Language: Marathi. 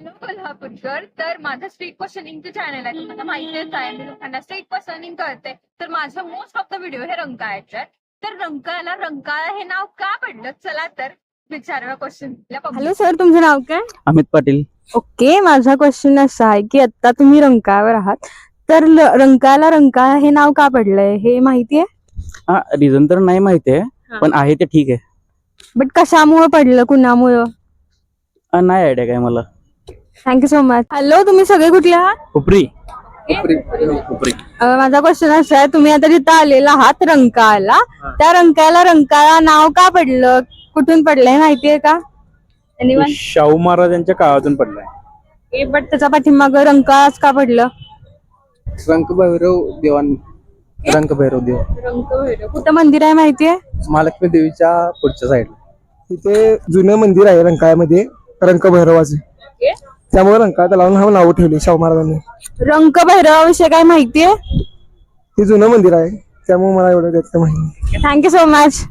हॅलो कोल्हापूरकर. तर माझं स्ट्रीट क्वेश्चनिंगचं चॅनल आहे, तुम्हाला माहितीच आहे. मी लोकांना स्ट्रीट क्वेश्चनिंग करते. तर माझं मोस्ट ऑफ द व्हिडिओ हे रंकाळ्याचे आहेत. तर रंकाळ्याला रंकाळा हे नाव का पडलं, चला तर विचारूया क्वेश्चन. हॅलो सर, तुमचं नाव काय? अमित पाटील. ओके, माझा क्वेश्चन असा आहे की आता तुम्ही रंकाळ्यावर आहात, तर रंकाळ्याला रंकाळा हे नाव का पडलंय हे माहिती आहे? हा, रिझन तर नाही माहिती आहे, पण आहे ते ठीक आहे. बट कशामुळे पडलं, कुणामुळं? नाही आयडिया काय मला. Thank you so much. हॅलो, तुम्ही सगळे कुठले आहात? उपरी. माझा क्वेश्चन असा आहे, तुम्ही आता तिथं आलेला आहात रंकाळ्याला, त्या रंकाळ्याला रंकाळा नाव का पडलं, कुठून पडलंय माहितीये का? Anyone? शाहू महाराजांच्या काळातून पडलाय. बट त्याच्या पाठीमाग रंकाळाच का पडलं? रंकभैरव देवान रंकभैरव देव कुठं मंदिर आहे माहितीये? महालक्ष्मी देवीच्या पुढच्या साईडला तिथे जुनं मंदिर आहे रंकाळ्यामध्ये रंकभैरवाचे, त्यामुळे रंकाळा तलावाला हा नाव ठेवले शाहू महाराजांनी. रंक भैरवाविषयी काय माहितीये? हे जुनं मंदिर आहे, त्यामुळे मला एवढं त्याचं माहिती. Thank you so much.